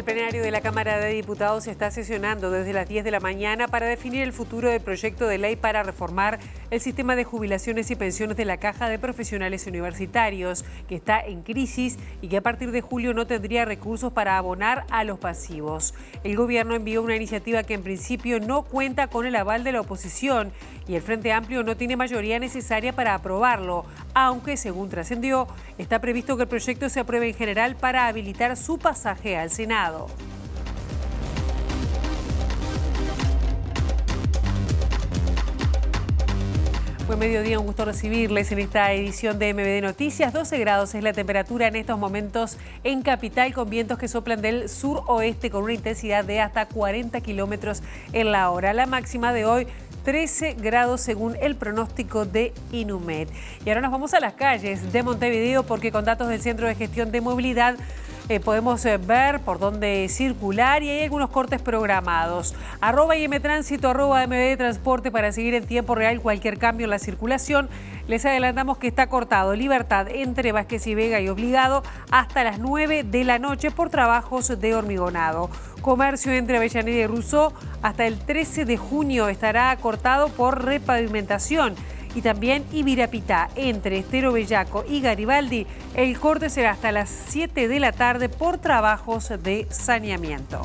El plenario de la Cámara de Diputados está sesionando desde las 10 de la mañana para definir el futuro del proyecto de ley para reformar el sistema de jubilaciones y pensiones de la Caja de Profesionales Universitarios, que está en crisis y que a partir de julio no tendría recursos para abonar a los pasivos. El gobierno envió una iniciativa que en principio no cuenta con el aval de la oposición y el Frente Amplio no tiene mayoría necesaria para aprobarlo, aunque, según trascendió, está previsto que el proyecto se apruebe en general para habilitar su pasaje al Senado. Buen mediodía, un gusto recibirles en esta edición de MBD Noticias. 12 grados es la temperatura en estos momentos en Capital, con vientos que soplan del sur-oeste con una intensidad de hasta 40 kilómetros en la hora. La máxima de hoy, 13 grados según el pronóstico de Inumet. Y ahora nos vamos a las calles de Montevideo porque con datos del Centro de Gestión de Movilidad podemos ver por dónde circular y hay algunos cortes programados. @IMTránsito, @MBD Transporte para seguir en tiempo real cualquier cambio en la circulación. Les adelantamos que está cortado Libertad entre Vázquez y Vega y Obligado hasta las 9 de la noche por trabajos de hormigonado. Comercio entre Avellaneda y Rousseau hasta el 13 de junio estará cortado por repavimentación. Y también Ibirapitá, entre Estero Bellaco y Garibaldi, el corte será hasta las 7 de la tarde por trabajos de saneamiento.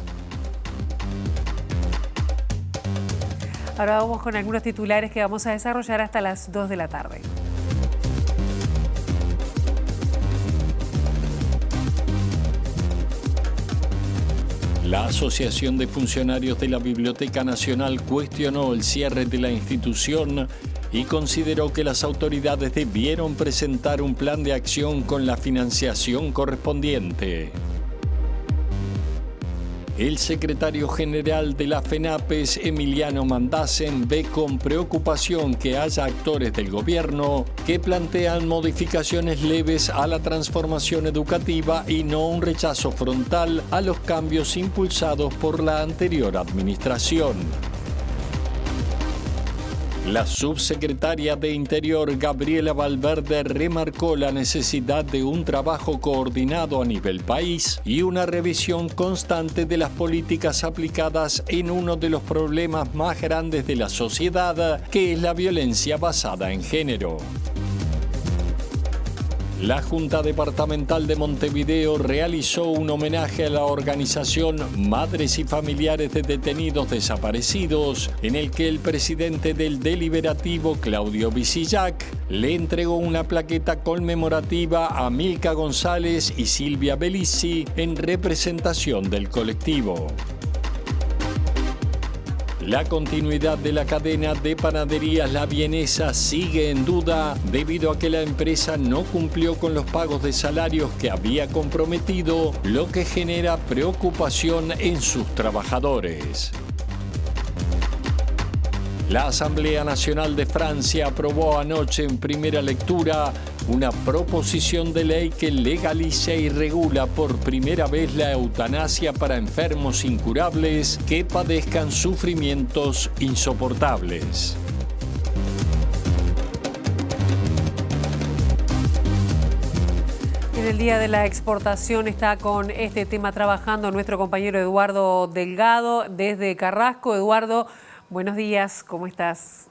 Ahora vamos con algunos titulares que vamos a desarrollar hasta las 2 de la tarde. La Asociación de Funcionarios de la Biblioteca Nacional cuestionó el cierre de la institución y consideró que las autoridades debieron presentar un plan de acción con la financiación correspondiente. El secretario general de la FENAPES, Emiliano Mandasen, ve con preocupación que haya actores del gobierno que plantean modificaciones leves a la transformación educativa y no un rechazo frontal a los cambios impulsados por la anterior administración. La subsecretaria de Interior, Gabriela Valverde, remarcó la necesidad de un trabajo coordinado a nivel país y una revisión constante de las políticas aplicadas en uno de los problemas más grandes de la sociedad, que es la violencia basada en género. La Junta Departamental de Montevideo realizó un homenaje a la organización Madres y Familiares de Detenidos Desaparecidos, en el que el presidente del deliberativo, Claudio Visillac, le entregó una plaqueta conmemorativa a Milka González y Silvia Belisi en representación del colectivo. La continuidad de la cadena de panaderías La Vienesa sigue en duda debido a que la empresa no cumplió con los pagos de salarios que había comprometido, lo que genera preocupación en sus trabajadores. La Asamblea Nacional de Francia aprobó anoche en primera lectura una proposición de ley que legaliza y regula por primera vez la eutanasia para enfermos incurables que padezcan sufrimientos insoportables. En el Día de la Exportación está con este tema trabajando nuestro compañero Eduardo Delgado desde Carrasco. Eduardo, buenos días, ¿cómo estás?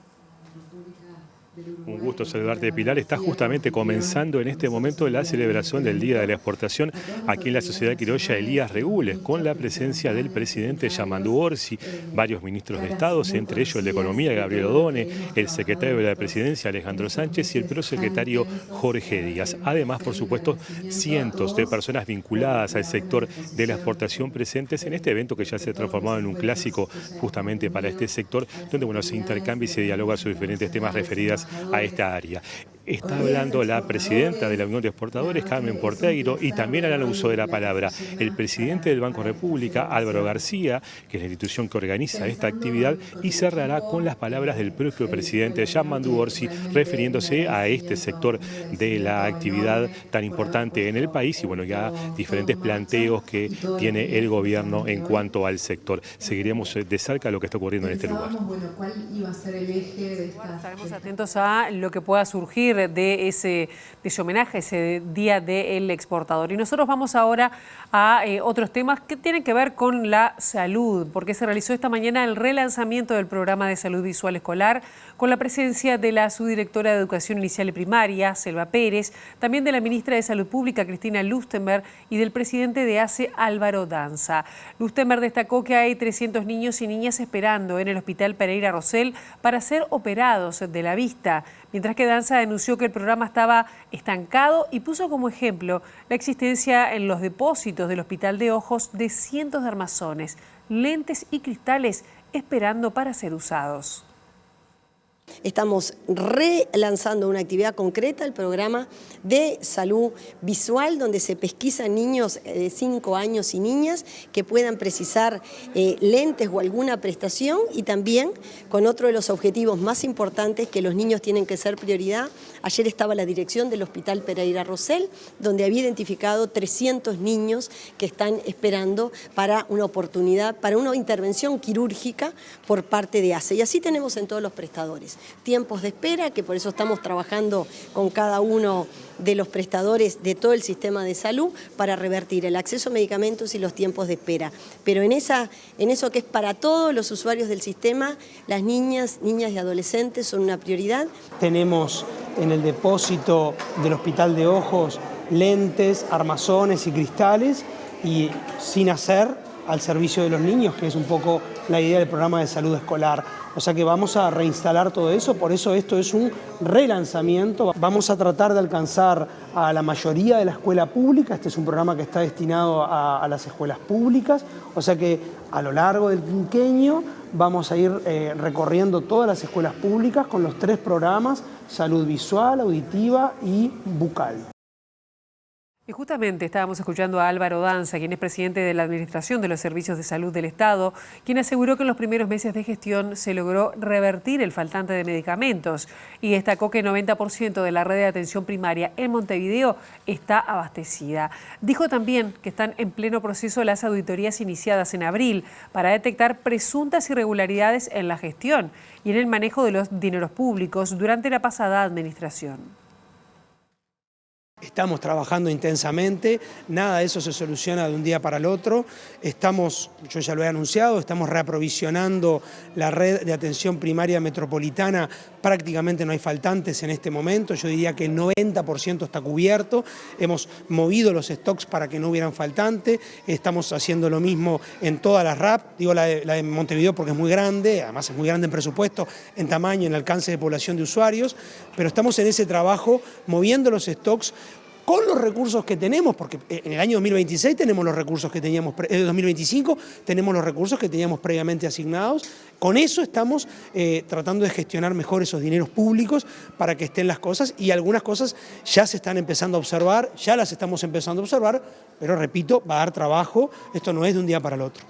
Un gusto saludarte, Pilar. Está justamente comenzando en este momento la celebración del Día de la Exportación aquí en la Sociedad Criolla Elías Regules, con la presencia del presidente Yamandu Orsi, varios ministros de Estado, entre ellos el de Economía, Gabriel Odone, el secretario de la Presidencia, Alejandro Sánchez, y el prosecretario Jorge Díaz. Además, por supuesto, cientos de personas vinculadas al sector de la exportación presentes en este evento que ya se ha transformado en un clásico justamente para este sector, donde se intercambia y se dialoga sobre diferentes temas referidos a esta área. Está hablando la presidenta de la Unión de Exportadores, Carmen Porteiro, y también hará el uso de la palabra el presidente del Banco República, Álvaro García, que es la institución que organiza esta actividad, y cerrará con las palabras del propio presidente Yamandu Orsi, refiriéndose a este sector de la actividad tan importante en el país y ya diferentes planteos que tiene el gobierno en cuanto al sector. Seguiremos de cerca lo que está ocurriendo en este lugar. ¿Cuál iba a ser el eje de esta? Estaremos atentos a lo que pueda surgir partir de ese homenaje, ese Día del Exportador. Y nosotros vamos ahora a otros temas que tienen que ver con la salud, porque se realizó esta mañana el relanzamiento del programa de salud visual escolar con la presencia de la subdirectora de Educación Inicial y Primaria, Selva Pérez, también de la ministra de Salud Pública, Cristina Lustenberg, y del presidente de ACE, Álvaro Danza. Lustenberg destacó que hay 300 niños y niñas esperando en el Hospital Pereira Rosell para ser operados de la vista, mientras que Danza denunció que el programa estaba estancado y puso como ejemplo la existencia en los depósitos del Hospital de Ojos de cientos de armazones, lentes y cristales esperando para ser usados. Estamos relanzando una actividad concreta, el programa de salud visual, donde se pesquisan niños de 5 años y niñas que puedan precisar lentes o alguna prestación, y también con otro de los objetivos más importantes, que los niños tienen que ser prioridad. Ayer estaba la dirección del Hospital Pereira Rosell, donde había identificado 300 niños que están esperando para una oportunidad, para una intervención quirúrgica por parte de ACE. Y así tenemos en todos los prestadores. Tiempos de espera, que por eso estamos trabajando con cada uno de los prestadores de todo el sistema de salud para revertir el acceso a medicamentos y los tiempos de espera. Pero en eso que es para todos los usuarios del sistema, las niñas y adolescentes son una prioridad. Tenemos en el depósito del Hospital de Ojos lentes, armazones y cristales, y sin hacer al servicio de los niños, que es un poco la idea del programa de salud escolar. O sea que vamos a reinstalar todo eso, por eso esto es un relanzamiento. Vamos a tratar de alcanzar a la mayoría de la escuela pública. Este es un programa que está destinado a las escuelas públicas, o sea que a lo largo del quinquenio vamos a ir recorriendo todas las escuelas públicas con los 3 programas: salud visual, auditiva y bucal. Y justamente estábamos escuchando a Álvaro Danza, quien es presidente de la Administración de los Servicios de Salud del Estado, quien aseguró que en los primeros meses de gestión se logró revertir el faltante de medicamentos y destacó que el 90% de la red de atención primaria en Montevideo está abastecida. Dijo también que están en pleno proceso las auditorías iniciadas en abril para detectar presuntas irregularidades en la gestión y en el manejo de los dineros públicos durante la pasada administración. Estamos trabajando intensamente, nada de eso se soluciona de un día para el otro. Yo ya lo he anunciado, estamos reaprovisionando la red de atención primaria metropolitana, prácticamente no hay faltantes en este momento, yo diría que el 90% está cubierto, hemos movido los stocks para que no hubieran faltantes, estamos haciendo lo mismo en todas las RAP, digo la de Montevideo porque es muy grande, además es muy grande en presupuesto, en tamaño, en alcance de población de usuarios, pero estamos en ese trabajo moviendo los stocks con los recursos que tenemos, porque en el año 2026 tenemos los recursos que teníamos, en 2025 tenemos los recursos que teníamos previamente asignados. Con eso estamos tratando de gestionar mejor esos dineros públicos para que estén las cosas, y algunas cosas ya se están empezando a observar, ya las estamos empezando a observar, pero repito, va a dar trabajo, esto no es de un día para el otro.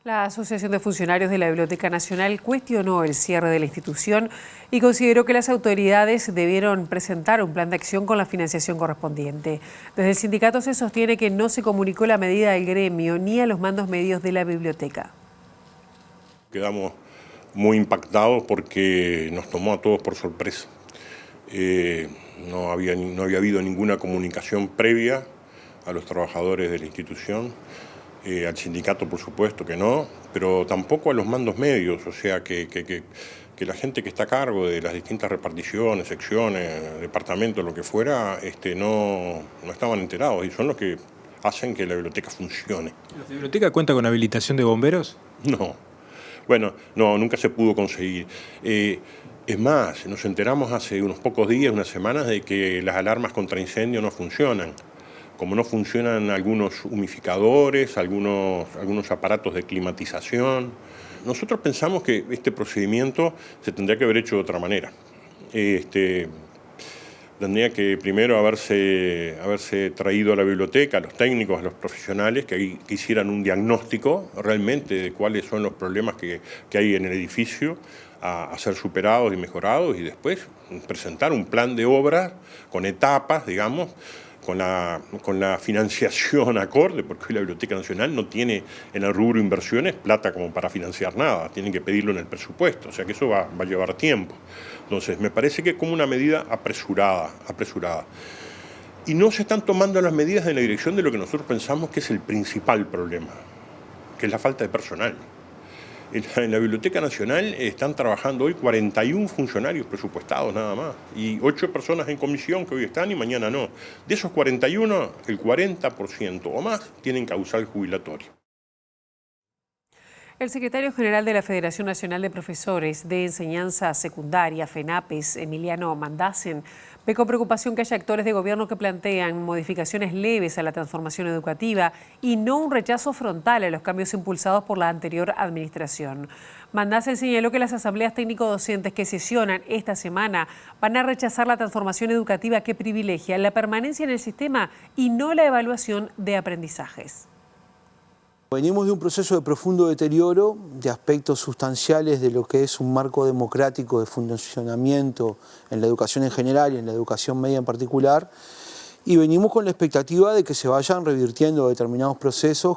La Asociación de Funcionarios de la Biblioteca Nacional cuestionó el cierre de la institución y consideró que las autoridades debieron presentar un plan de acción con la financiación correspondiente. Desde el sindicato se sostiene que no se comunicó la medida del gremio ni a los mandos medios de la biblioteca. Quedamos muy impactados porque nos tomó a todos por sorpresa. No había habido ninguna comunicación previa a los trabajadores de la institución. Al sindicato, por supuesto que no, pero tampoco a los mandos medios, o sea que la gente que está a cargo de las distintas reparticiones, secciones, departamentos, lo que fuera, no estaban enterados, y son los que hacen que la biblioteca funcione. ¿La biblioteca cuenta con habilitación de bomberos? No, bueno, no, nunca se pudo conseguir. Es más, nos enteramos hace unos pocos días, unas semanas, de que las alarmas contra incendio no funcionan. Como no funcionan algunos humidificadores, algunos aparatos de climatización. Nosotros pensamos que este procedimiento se tendría que haber hecho de otra manera. Tendría que primero haberse traído a la biblioteca, a los técnicos, a los profesionales, que hicieran un diagnóstico realmente de cuáles son los problemas que hay en el edificio, a ser superados y mejorados, y después presentar un plan de obra con etapas, digamos, con la financiación acorde, porque hoy la Biblioteca Nacional no tiene en el rubro inversiones plata como para financiar nada, tienen que pedirlo en el presupuesto, o sea que eso va a llevar tiempo. Entonces me parece que es como una medida apresurada. Y no se están tomando las medidas en la dirección de lo que nosotros pensamos que es el principal problema, que es la falta de personal. En la Biblioteca Nacional están trabajando hoy 41 funcionarios presupuestados nada más y 8 personas en comisión que hoy están y mañana no. De esos 41, el 40% o más tienen causal jubilatorio. El secretario general de la Federación Nacional de Profesores de Enseñanza Secundaria, FENAPES, Emiliano Mandasen, ve con preocupación que haya actores de gobierno que plantean modificaciones leves a la transformación educativa y no un rechazo frontal a los cambios impulsados por la anterior administración. Mandasen señaló que las asambleas técnico-docentes que sesionan esta semana van a rechazar la transformación educativa que privilegia la permanencia en el sistema y no la evaluación de aprendizajes. Venimos de un proceso de profundo deterioro de aspectos sustanciales de lo que es un marco democrático de funcionamiento en la educación en general y en la educación media en particular, y venimos con la expectativa de que se vayan revirtiendo determinados procesos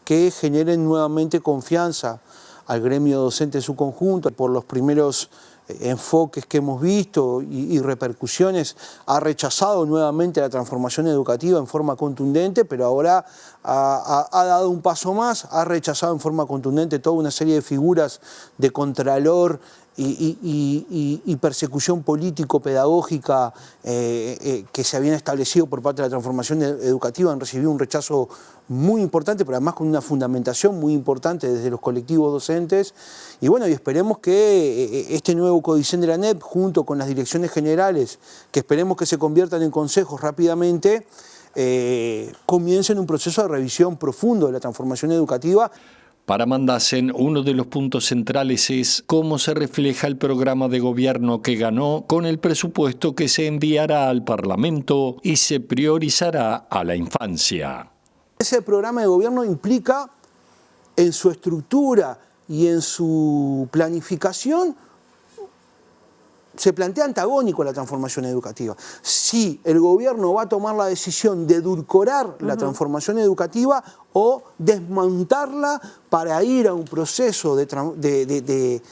que generen nuevamente confianza al gremio docente en su conjunto. Por los primeros enfoques que hemos visto y repercusiones, ha rechazado nuevamente la transformación educativa en forma contundente, pero ahora ha dado un paso más, ha rechazado en forma contundente toda una serie de figuras de contralor y persecución político-pedagógica que se habían establecido por parte de la transformación educativa. Han recibido un rechazo muy importante, pero además con una fundamentación muy importante desde los colectivos docentes. Y bueno, y esperemos que este nuevo Codicen de la ANEP, junto con las direcciones generales, que esperemos que se conviertan en consejos rápidamente, comiencen un proceso de revisión profundo de la transformación educativa. Para Mandasen, uno de los puntos centrales es cómo se refleja el programa de gobierno que ganó con el presupuesto que se enviará al Parlamento y se priorizará a la infancia. Ese programa de gobierno implica en su estructura y en su planificación, se plantea antagónico a la transformación educativa. Si el gobierno va a tomar la decisión de edulcorar la transformación educativa o desmontarla para ir a un proceso de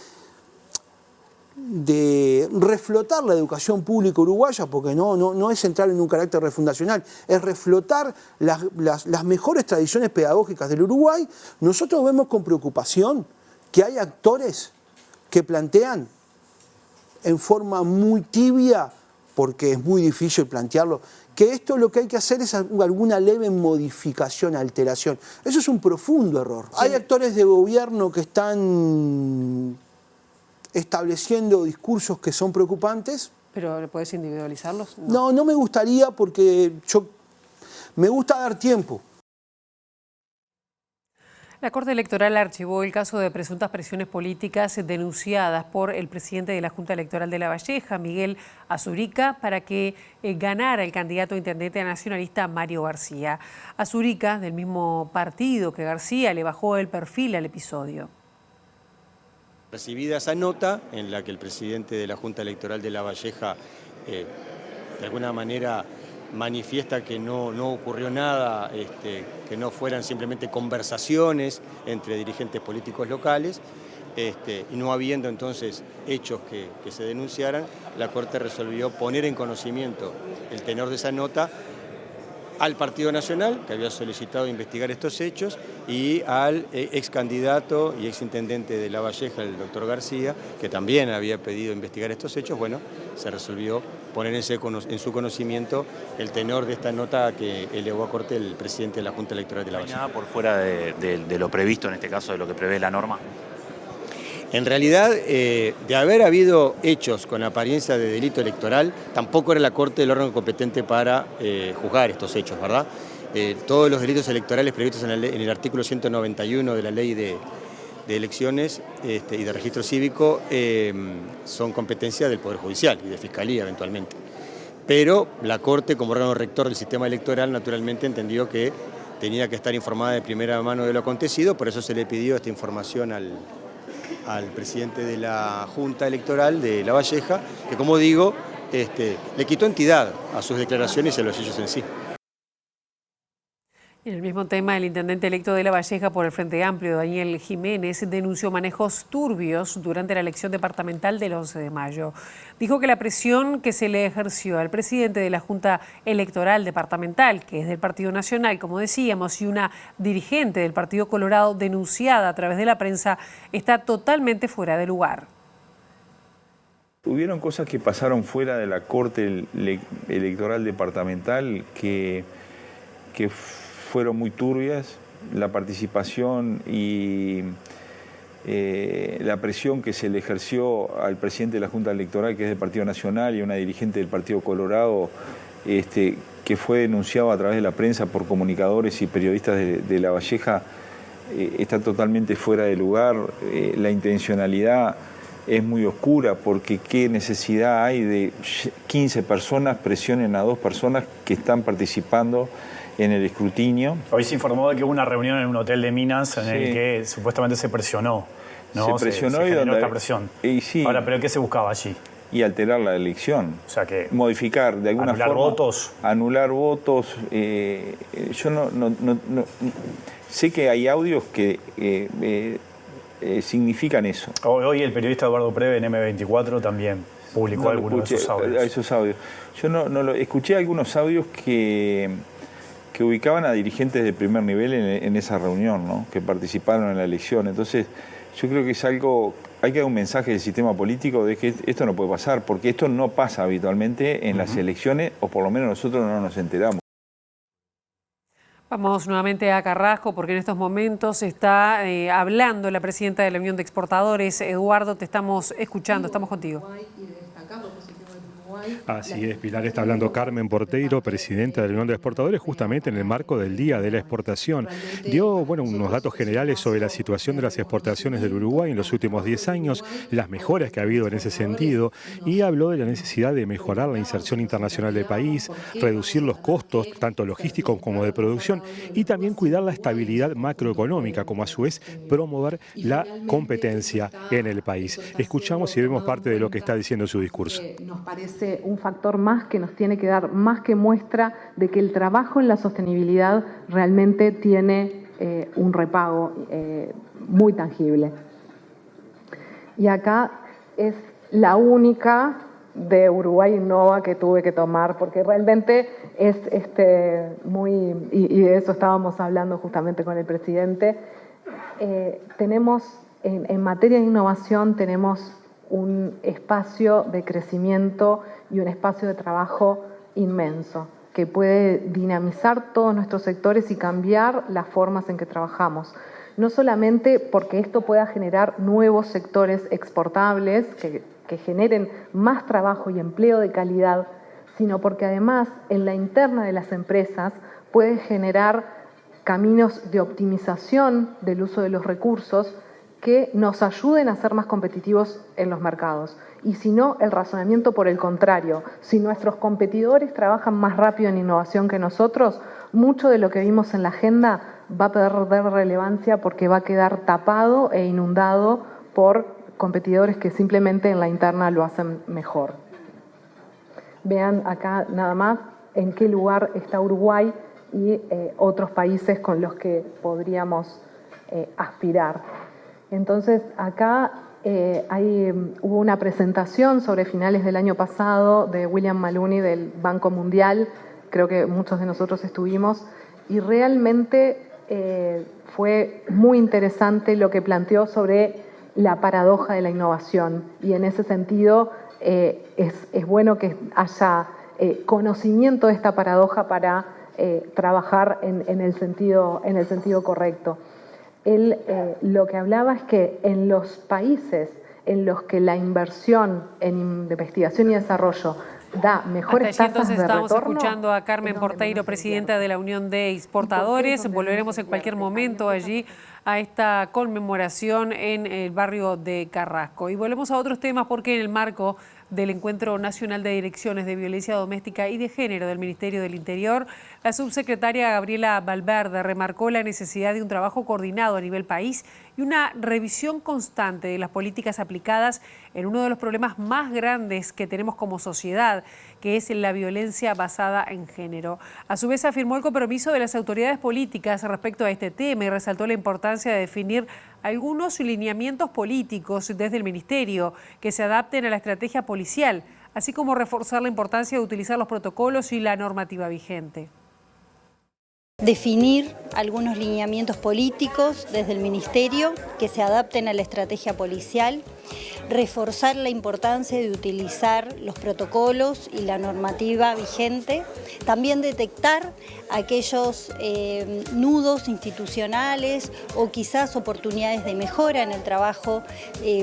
reflotar la educación pública uruguaya, porque no es entrar en un carácter refundacional, es reflotar las mejores tradiciones pedagógicas del Uruguay. Nosotros vemos con preocupación que hay actores que plantean en forma muy tibia, porque es muy difícil plantearlo, que esto lo que hay que hacer es alguna leve modificación, alteración. Eso es un profundo error. Sí. Hay actores de gobierno que están estableciendo discursos que son preocupantes. ¿Pero puedes individualizarlos? No me gustaría, porque me gusta dar tiempo. La Corte Electoral archivó el caso de presuntas presiones políticas denunciadas por el presidente de la Junta Electoral de La Valleja, Miguel Azurica, para que ganara el candidato a intendente nacionalista Mario García. Azurica, del mismo partido que García, le bajó el perfil al episodio. Recibida esa nota en la que el presidente de la Junta Electoral de La Valleja de alguna manera manifiesta que no ocurrió nada, que no fueran simplemente conversaciones entre dirigentes políticos locales, y no habiendo entonces hechos que se denunciaran, la Corte resolvió poner en conocimiento el tenor de esa nota al Partido Nacional, que había solicitado investigar estos hechos, y al ex candidato y ex intendente de La Valleja, el doctor García, que también había pedido investigar estos hechos. Bueno, se resolvió poner en su conocimiento el tenor de esta nota que elevó a Corte el presidente de la Junta Electoral de La Valleja. ¿No hay nada por fuera de lo previsto, en este caso de lo que prevé la norma? En realidad, de haber habido hechos con apariencia de delito electoral, tampoco era la Corte el órgano competente para juzgar estos hechos, ¿verdad? Todos los delitos electorales previstos en el artículo 191 de la Ley de Elecciones y de Registro Cívico son competencia del Poder Judicial y de Fiscalía eventualmente. Pero la Corte, como órgano rector del sistema electoral, naturalmente entendió que tenía que estar informada de primera mano de lo acontecido, por eso se le pidió esta información al presidente de la Junta Electoral de La Valleja, que como digo, le quitó entidad a sus declaraciones y a los hechos en sí. En el mismo tema, el intendente electo de La Valleja por el Frente Amplio, Daniel Jiménez, denunció manejos turbios durante la elección departamental del 11 de mayo. Dijo que la presión que se le ejerció al presidente de la Junta Electoral Departamental, que es del Partido Nacional, como decíamos, y una dirigente del Partido Colorado denunciada a través de la prensa, está totalmente fuera de lugar. Hubieron cosas que pasaron fuera de la Corte Electoral Departamental que fueron muy turbias. La participación y la presión que se le ejerció al presidente de la Junta Electoral, que es del Partido Nacional, y a una dirigente del Partido Colorado, que fue denunciado a través de la prensa por comunicadores y periodistas de La Valleja, está totalmente fuera de lugar. La intencionalidad es muy oscura, porque qué necesidad hay de 15 personas presionen a 2 personas que están participando en el escrutinio. Hoy se informó de que hubo una reunión en un hotel de Minas en el que supuestamente se presionó, ¿no? Se presionó se y generó donde esta presión. Y sí. Ahora, ¿pero qué se buscaba allí? Y alterar la elección. O sea que modificar de alguna anular forma. Votos. Anular votos. Yo no sé que hay audios que significan eso. Hoy el periodista Eduardo Preve en M24 también publicó algunos de esos audios. Yo no lo escuché algunos audios que ubicaban a dirigentes de primer nivel en esa reunión, ¿no? Que participaron en la elección. Entonces, yo creo que es algo, hay que dar un mensaje del sistema político de que esto no puede pasar, porque esto no pasa habitualmente en las elecciones, o por lo menos nosotros no nos enteramos. Vamos nuevamente a Carrasco, porque en estos momentos está hablando la presidenta de la Unión de Exportadores. Eduardo, te estamos escuchando, estamos contigo. Así es, Pilar, está hablando Carmen Porteiro, presidenta de la Unión de Exportadores, justamente en el marco del Día de la Exportación. Dio unos datos generales sobre la situación de las exportaciones del Uruguay en los últimos 10 años, las mejoras que ha habido en ese sentido, y habló de la necesidad de mejorar la inserción internacional del país, reducir los costos, tanto logísticos como de producción, y también cuidar la estabilidad macroeconómica, como a su vez promover la competencia en el país. Escuchamos y vemos parte de lo que está diciendo su discurso. Nos parece un factor más que nos tiene que dar más que muestra de que el trabajo en la sostenibilidad realmente tiene un repago muy tangible. Y acá es la única de Uruguay Innova que tuve que tomar, porque realmente es muy, y de eso estábamos hablando justamente con el presidente. Tenemos, en materia de innovación, tenemos un espacio de crecimiento y un espacio de trabajo inmenso que puede dinamizar todos nuestros sectores y cambiar las formas en que trabajamos. No solamente porque esto pueda generar nuevos sectores exportables que generen más trabajo y empleo de calidad, sino porque además en la interna de las empresas puede generar caminos de optimización del uso de los recursos que nos ayuden a ser más competitivos en los mercados. Y si no, el razonamiento por el contrario. Si nuestros competidores trabajan más rápido en innovación que nosotros, mucho de lo que vimos en la agenda va a perder relevancia porque va a quedar tapado e inundado por competidores que simplemente en la interna lo hacen mejor. Vean acá nada más en qué lugar está Uruguay y otros países con los que podríamos aspirar. Entonces, acá hubo una presentación sobre finales del año pasado de William Maloney del Banco Mundial, creo que muchos de nosotros estuvimos, y realmente fue muy interesante lo que planteó sobre la paradoja de la innovación. Y en ese sentido es bueno que haya conocimiento de esta paradoja para trabajar en el sentido correcto. Él lo que hablaba es que en los países en los que la inversión en investigación y desarrollo da mejores tasas de retorno. Estamos escuchando a Carmen Porteiro, presidenta de la Unión de Exportadores. Volveremos en cualquier momento allí a esta conmemoración en el barrio de Carrasco. Y volvemos a otros temas porque en el marco del Encuentro Nacional de Direcciones de Violencia Doméstica y de Género del Ministerio del Interior, la subsecretaria Gabriela Valverde remarcó la necesidad de un trabajo coordinado a nivel país y una revisión constante de las políticas aplicadas en uno de los problemas más grandes que tenemos como sociedad, que es la violencia basada en género. A su vez afirmó el compromiso de las autoridades políticas respecto a este tema y resaltó la importancia de definir algunos lineamientos políticos desde el Ministerio que se adapten a la estrategia policial, así como reforzar la importancia de utilizar los protocolos y la normativa vigente. Definir algunos lineamientos políticos desde el Ministerio que se adapten a la estrategia policial, reforzar la importancia de utilizar los protocolos y la normativa vigente, también detectar aquellos nudos institucionales o quizás oportunidades de mejora en el trabajo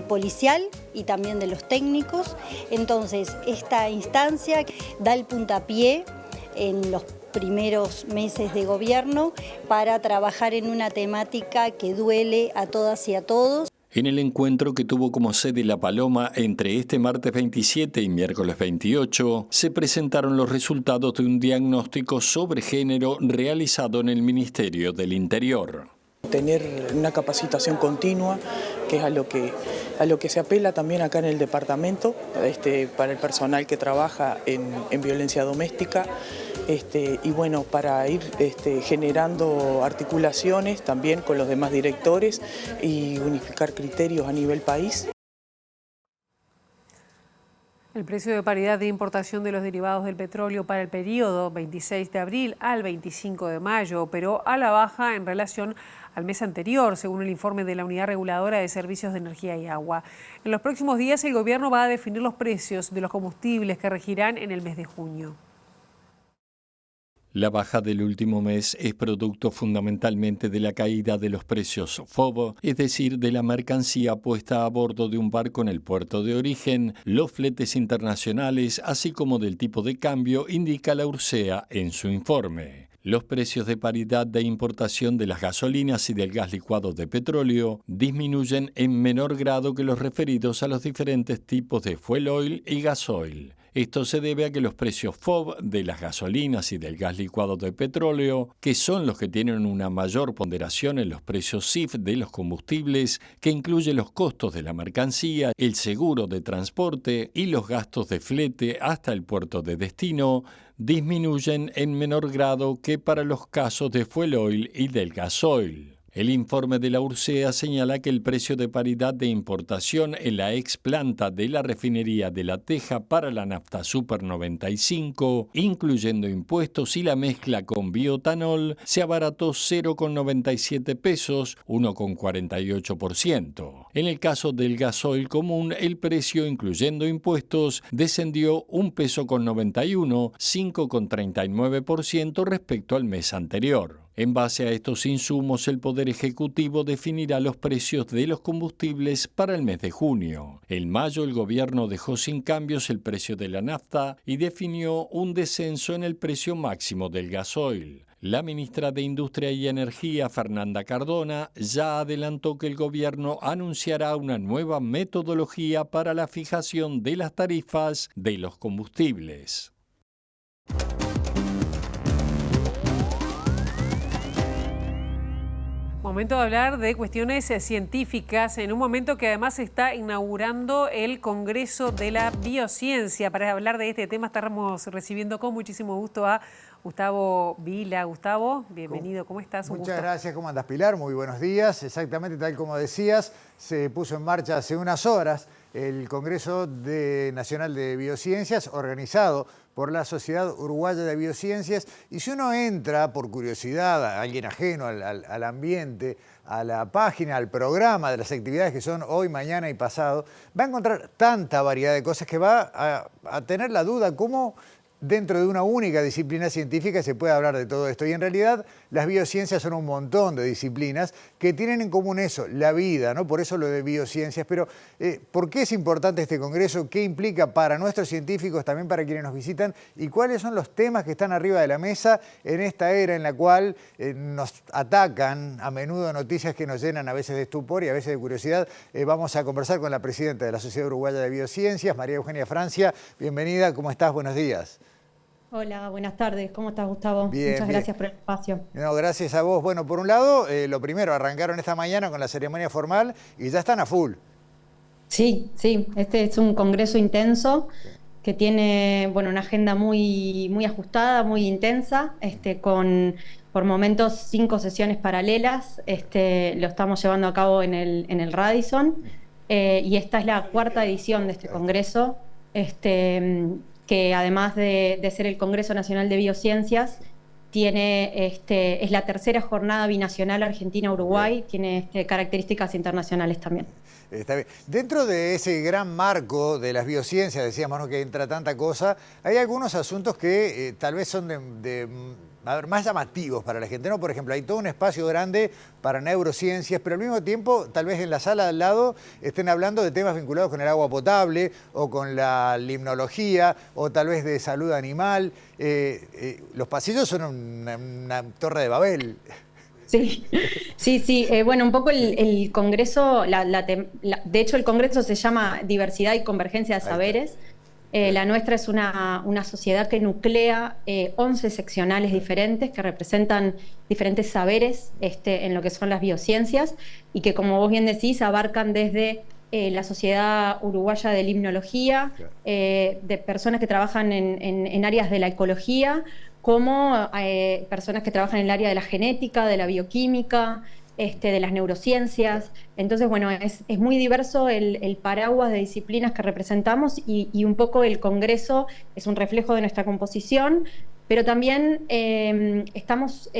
policial y también de los técnicos. Entonces, esta instancia da el puntapié en los primeros meses de gobierno para trabajar en una temática que duele a todas y a todos. En el encuentro que tuvo como sede La Paloma entre este martes 27 y miércoles 28, se presentaron los resultados de un diagnóstico sobre género realizado en el Ministerio del Interior. Tener una capacitación continua, que es a lo que se apela también acá en el departamento, para el personal que trabaja en violencia doméstica. Y bueno, para ir generando articulaciones también con los demás directores y unificar criterios a nivel país. El precio de paridad de importación de los derivados del petróleo para el periodo 26 de abril al 25 de mayo operó a la baja en relación al mes anterior, según el informe de la Unidad Reguladora de Servicios de Energía y Agua. En los próximos días el gobierno va a definir los precios de los combustibles que regirán en el mes de junio. La baja del último mes es producto fundamentalmente de la caída de los precios FOB, es decir, de la mercancía puesta a bordo de un barco en el puerto de origen, los fletes internacionales, así como del tipo de cambio, indica la URSEA en su informe. Los precios de paridad de importación de las gasolinas y del gas licuado de petróleo disminuyen en menor grado que los referidos a los diferentes tipos de fuel oil y gasoil. Esto se debe a que los precios FOB de las gasolinas y del gas licuado de petróleo, que son los que tienen una mayor ponderación en los precios CIF de los combustibles, que incluye los costos de la mercancía, el seguro de transporte y los gastos de flete hasta el puerto de destino, disminuyen en menor grado que para los casos de fuel oil y del gasoil. El informe de la URSEA señala que el precio de paridad de importación en la ex planta de la refinería de La Teja para la nafta Super 95, incluyendo impuestos y la mezcla con bioetanol, se abarató 0,97 pesos, 1,48%. En el caso del gasoil común, el precio, incluyendo impuestos, descendió 1,91 peso, 5,39% respecto al mes anterior. En base a estos insumos, el Poder Ejecutivo definirá los precios de los combustibles para el mes de junio. En mayo, el gobierno dejó sin cambios el precio de la nafta y definió un descenso en el precio máximo del gasoil. La ministra de Industria y Energía, Fernanda Cardona, ya adelantó que el gobierno anunciará una nueva metodología para la fijación de las tarifas de los combustibles. Momento de hablar de cuestiones científicas, en un momento que además se está inaugurando el Congreso de la Biociencia. Para hablar de este tema estamos recibiendo con muchísimo gusto a Gustavo Vila. Gustavo, bienvenido, ¿cómo estás? Muchas gracias, ¿cómo andas, Pilar? Muy buenos días. Exactamente tal como decías, se puso en marcha hace unas horas el Congreso Nacional de Biociencias, organizado por la Sociedad Uruguaya de Biociencias, y si uno entra por curiosidad, alguien ajeno al ambiente, a la página, al programa de las actividades que son hoy, mañana y pasado, va a encontrar tanta variedad de cosas que va a tener la duda cómo dentro de una única disciplina científica se puede hablar de todo esto. Y en realidad las biociencias son un montón de disciplinas que tienen en común eso, la vida, ¿no? Por eso lo de biociencias. Pero ¿por qué es importante este congreso? ¿Qué implica para nuestros científicos, también para quienes nos visitan? ¿Y cuáles son los temas que están arriba de la mesa en esta era en la cual nos atacan a menudo noticias que nos llenan a veces de estupor y a veces de curiosidad? Vamos a conversar con la presidenta de la Sociedad Uruguaya de Biociencias, María Eugenia Francia. Bienvenida, ¿cómo estás? Buenos días. Hola, buenas tardes. ¿Cómo estás, Gustavo? Bien, Muchas bien. gracias por el espacio. No, gracias a vos. Bueno, por un lado, lo primero, arrancaron esta mañana con la ceremonia formal y ya están a full. Sí, sí, este es un congreso intenso que tiene, bueno, una agenda muy ajustada, muy intensa, por momentos 5 sesiones paralelas. Lo estamos llevando a cabo en el Radisson, y esta es la 4ª edición de este congreso, que además de ser el Congreso Nacional de Biociencias, es la 3ª jornada binacional Argentina-Uruguay, tiene características internacionales también. Está bien. Dentro de ese gran marco de las biociencias, decíamos, ¿no?, que entra tanta cosa, hay algunos asuntos que tal vez son más llamativos para la gente, ¿no? Por ejemplo, hay todo un espacio grande para neurociencias, pero al mismo tiempo, tal vez en la sala de al lado estén hablando de temas vinculados con el agua potable o con la limnología o tal vez de salud animal. Los pasillos son una torre de Babel. Sí, sí. Bueno, un poco el Congreso, de hecho el Congreso se llama Diversidad y Convergencia de Saberes. La nuestra es una sociedad que nuclea 11 seccionales diferentes que representan diferentes saberes en lo que son las biociencias y que, como vos bien decís, abarcan desde la Sociedad Uruguaya de Limnología, de personas que trabajan en áreas de la ecología, como personas que trabajan en el área de la genética, de la bioquímica, de las neurociencias. Entonces, bueno, es muy diverso el paraguas de disciplinas que representamos y un poco el Congreso es un reflejo de nuestra composición, pero también estos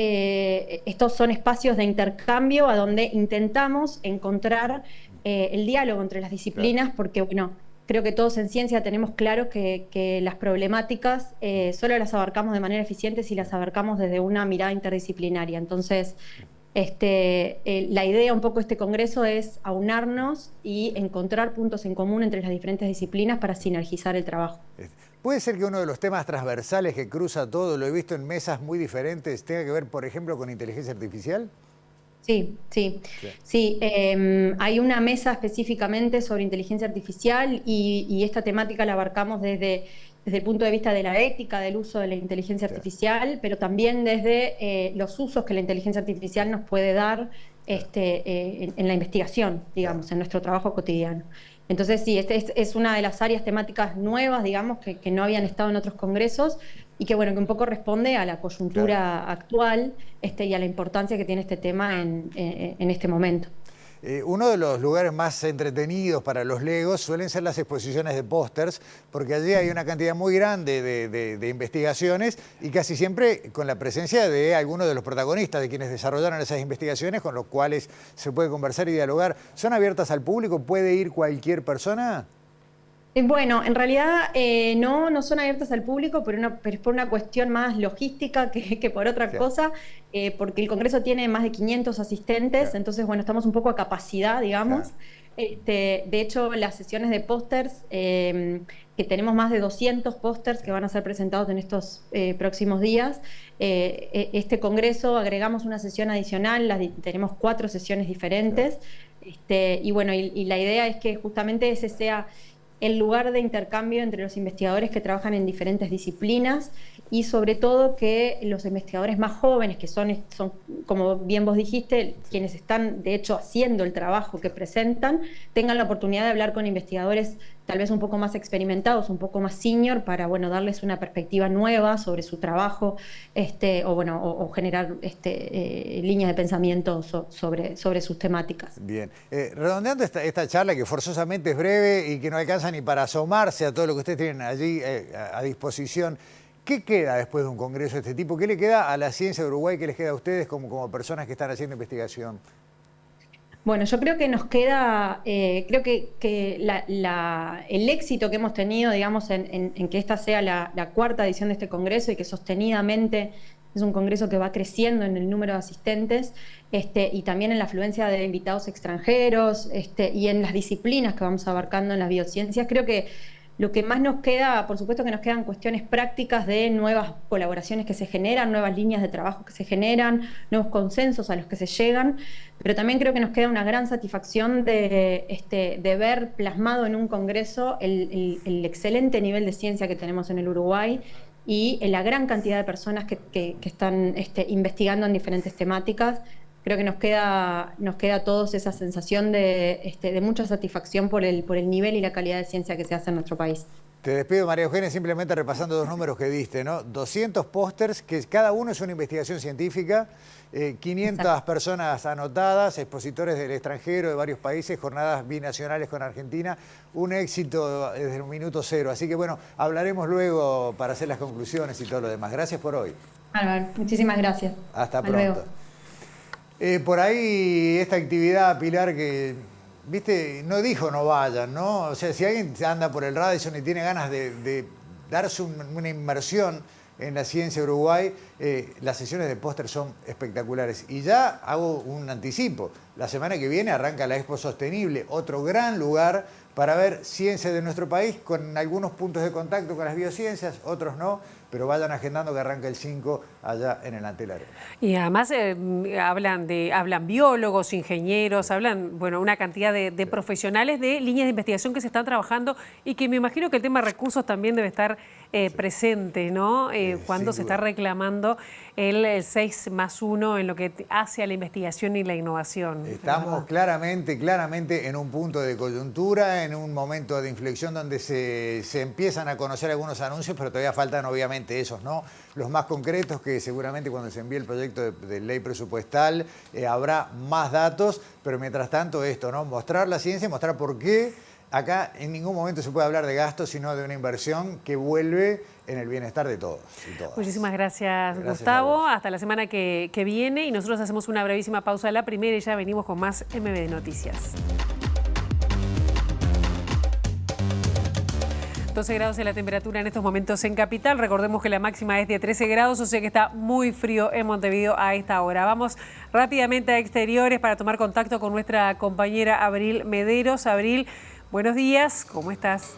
son espacios de intercambio a donde intentamos encontrar el diálogo entre las disciplinas, porque, bueno, creo que todos en ciencia tenemos claro que las problemáticas solo las abarcamos de manera eficiente si las abarcamos desde una mirada interdisciplinaria. Entonces, la idea un poco de este congreso es aunarnos y encontrar puntos en común entre las diferentes disciplinas para sinergizar el trabajo. ¿Puede ser que uno de los temas transversales que cruza todo, lo he visto en mesas muy diferentes, tenga que ver, por ejemplo, con inteligencia artificial? Sí. Hay una mesa específicamente sobre inteligencia artificial y esta temática la abarcamos desde el punto de vista de la ética del uso de la inteligencia artificial, pero también desde los usos que la inteligencia artificial nos puede dar en la investigación, digamos, en nuestro trabajo cotidiano. Entonces, sí, es una de las áreas temáticas nuevas, digamos, que no habían estado en otros congresos y que, bueno, que un poco responde a la coyuntura actual y a la importancia que tiene este tema en este momento. Uno de los lugares más entretenidos para los legos suelen ser las exposiciones de pósters, porque allí hay una cantidad muy grande de investigaciones y casi siempre con la presencia de algunos de los protagonistas, de quienes desarrollaron esas investigaciones, con los cuales se puede conversar y dialogar. ¿Son abiertas al público? ¿Puede ir cualquier persona? Bueno, en realidad no son abiertas al público, pero es por una cuestión más logística que por otra cosa, porque el Congreso tiene más de 500 asistentes, entonces, bueno, estamos un poco a capacidad, digamos. De hecho, las sesiones de pósters, que tenemos más de 200 pósters que van a ser presentados en estos próximos días. Este Congreso agregamos una sesión adicional, tenemos 4 sesiones diferentes, y bueno, y la idea es que justamente ese sea el lugar de intercambio entre los investigadores que trabajan en diferentes disciplinas y sobre todo que los investigadores más jóvenes, que son como bien vos dijiste, quienes están de hecho haciendo el trabajo que presentan, tengan la oportunidad de hablar con investigadores tal vez un poco más experimentados, un poco más senior, para, bueno, darles una perspectiva nueva sobre su trabajo, o generar líneas de pensamiento sobre sus temáticas. Bien. Redondeando esta charla, que forzosamente es breve y que no alcanza ni para asomarse a todo lo que ustedes tienen allí a disposición, ¿qué queda después de un congreso de este tipo? ¿Qué le queda a la ciencia de Uruguay? ¿Qué les queda a ustedes como personas que están haciendo investigación? Bueno, yo creo que nos queda, creo que el éxito que hemos tenido, digamos, en que esta sea la 4ª edición de este congreso y que sostenidamente es un congreso que va creciendo en el número de asistentes y también en la afluencia de invitados extranjeros y en las disciplinas que vamos abarcando en las biociencias. Creo que lo que más nos queda, por supuesto que nos quedan cuestiones prácticas de nuevas colaboraciones que se generan, nuevas líneas de trabajo que se generan, nuevos consensos a los que se llegan, pero también creo que nos queda una gran satisfacción de ver plasmado en un congreso el excelente nivel de ciencia que tenemos en el Uruguay y la gran cantidad de personas que están investigando en diferentes temáticas. creo que nos queda a todos esa sensación de mucha satisfacción por el nivel y la calidad de ciencia que se hace en nuestro país. Te despido, María Eugenia, simplemente repasando 2 números que diste, ¿no? 200 pósters, que cada uno es una investigación científica, 500 personas anotadas, expositores del extranjero, de varios países, jornadas binacionales con Argentina, un éxito desde el minuto cero. Así que bueno, hablaremos luego para hacer las conclusiones y todo lo demás. Gracias por hoy. Álvaro, muchísimas gracias. Hasta pronto. Por ahí esta actividad, Pilar, que... ¿Viste? No dijo no vayan, ¿no? O sea, si alguien anda por el Radisson y tiene ganas de darse una inmersión en la ciencia de Uruguay, las sesiones de póster son espectaculares. Y ya hago un anticipo. La semana que viene arranca la Expo Sostenible, otro gran lugar para ver ciencia de nuestro país, con algunos puntos de contacto con las biociencias, otros no, pero vayan agendando que arranca el 5 allá en el Antel Arena. Y además hablan biólogos, ingenieros, hablan, bueno, una cantidad de profesionales de líneas de investigación que se están trabajando y que me imagino que el tema recursos también debe estar presente, ¿no? Cuando se está reclamando el 6+1 en lo que hace a la investigación y la innovación. Estamos claramente en un punto de coyuntura, en un momento de inflexión donde se empiezan a conocer algunos anuncios, pero todavía faltan obviamente esos, ¿no? Los más concretos, que seguramente cuando se envíe el proyecto de ley presupuestal habrá más datos, pero mientras tanto esto, ¿no? Mostrar la ciencia y mostrar por qué acá en ningún momento se puede hablar de gastos, sino de una inversión que vuelve en el bienestar de todos y todas. Muchísimas gracias Gustavo. Hasta la semana que viene y nosotros hacemos una brevísima pausa a la primera y ya venimos con más MBD Noticias. 12 grados es la temperatura en estos momentos en Capital. Recordemos que la máxima es de 13 grados, o sea que está muy frío en Montevideo a esta hora. Vamos rápidamente a exteriores para tomar contacto con nuestra compañera Abril Mederos. Abril, buenos días, ¿cómo estás?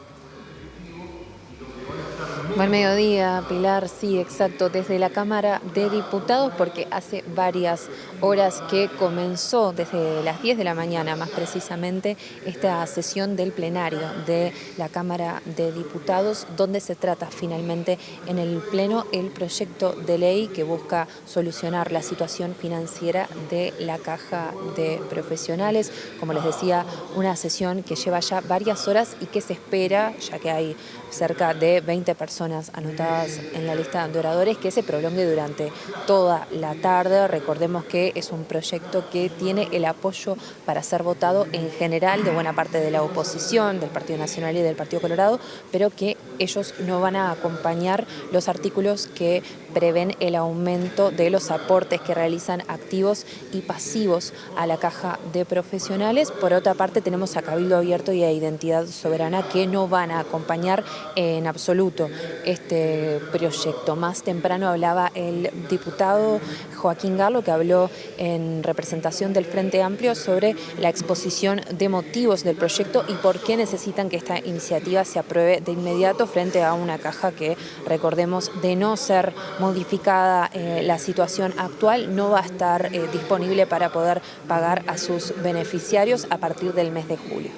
Buen mediodía, Pilar. Sí, exacto, desde la Cámara de Diputados, porque hace varias horas que comenzó, desde las 10 de la mañana más precisamente, esta sesión del plenario de la Cámara de Diputados, donde se trata finalmente en el Pleno el proyecto de ley que busca solucionar la situación financiera de la Caja de Profesionales. Como les decía, una sesión que lleva ya varias horas y que se espera, ya que hay cerca de 20 personas anotadas en la lista de oradores, que se prolongue durante toda la tarde. Recordemos que es un proyecto que tiene el apoyo para ser votado en general de buena parte de la oposición, del Partido Nacional y del Partido Colorado, pero que ellos no van a acompañar los artículos que prevén el aumento de los aportes que realizan activos y pasivos a la Caja de Profesionales. Por otra parte, tenemos a Cabildo Abierto y a Identidad Soberana, que no van a acompañar en absoluto este proyecto. Más temprano hablaba el diputado Joaquín Garlo, que habló en representación del Frente Amplio sobre la exposición de motivos del proyecto y por qué necesitan que esta iniciativa se apruebe de inmediato frente a una caja que, recordemos, de no ser modificada la situación actual, no va a estar disponible para poder pagar a sus beneficiarios a partir del mes de julio.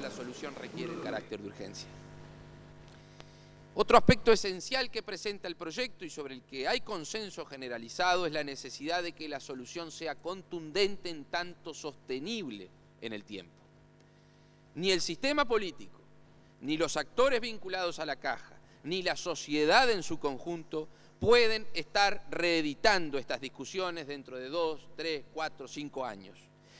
La solución requiere el carácter de urgencia. Otro aspecto esencial que presenta el proyecto y sobre el que hay consenso generalizado es la necesidad de que la solución sea contundente en tanto sostenible en el tiempo. Ni el sistema político, ni los actores vinculados a la caja, ni la sociedad en su conjunto pueden estar reeditando estas discusiones dentro de 2, 3, 4, 5 años.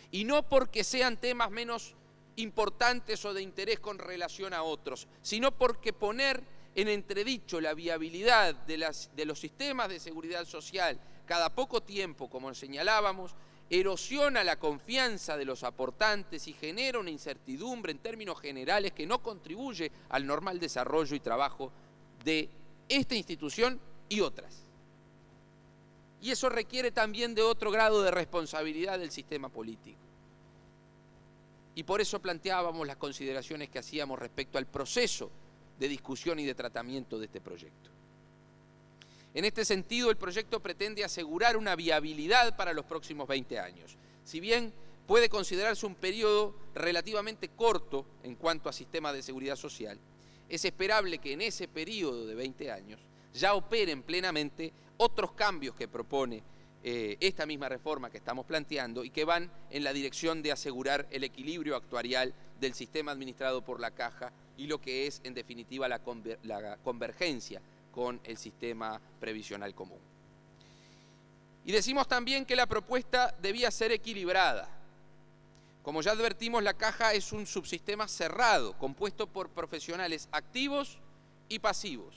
Y no porque sean temas menos importantes o de interés con relación a otros, sino porque poner en entredicho la viabilidad de los sistemas de seguridad social cada poco tiempo, como señalábamos, erosiona la confianza de los aportantes y genera una incertidumbre en términos generales que no contribuye al normal desarrollo y trabajo de esta institución y otras. Y eso requiere también de otro grado de responsabilidad del sistema político. Y por eso planteábamos las consideraciones que hacíamos respecto al proceso de discusión y de tratamiento de este proyecto. En este sentido, el proyecto pretende asegurar una viabilidad para los próximos 20 años. Si bien puede considerarse un periodo relativamente corto en cuanto a sistemas de seguridad social, es esperable que en ese periodo de 20 años ya operen plenamente otros cambios que propone esta misma reforma que estamos planteando y que van en la dirección de asegurar el equilibrio actuarial del sistema administrado por la Caja y lo que es, en definitiva, la convergencia con el sistema previsional común. Y decimos también que la propuesta debía ser equilibrada. Como ya advertimos, la Caja es un subsistema cerrado, compuesto por profesionales activos y pasivos.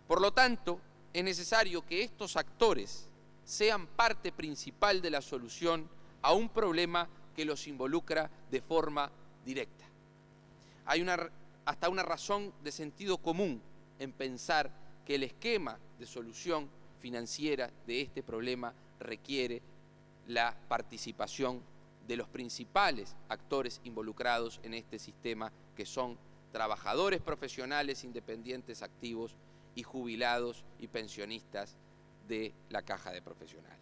Por lo tanto, es necesario que estos actores sean parte principal de la solución a un problema que los involucra de forma directa. Hay hasta una razón de sentido común en pensar que el esquema de solución financiera de este problema requiere la participación de los principales actores involucrados en este sistema, que son trabajadores profesionales independientes activos y jubilados y pensionistas de la Caja de Profesionales.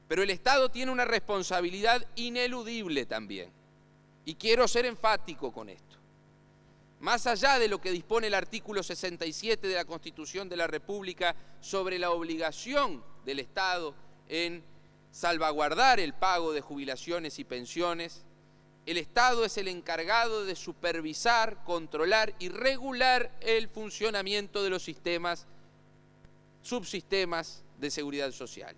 Pero el Estado tiene una responsabilidad ineludible también, y quiero ser enfático con esto. Más allá de lo que dispone el artículo 67 de la Constitución de la República sobre la obligación del Estado en salvaguardar el pago de jubilaciones y pensiones, el Estado es el encargado de supervisar, controlar y regular el funcionamiento de los subsistemas de seguridad social.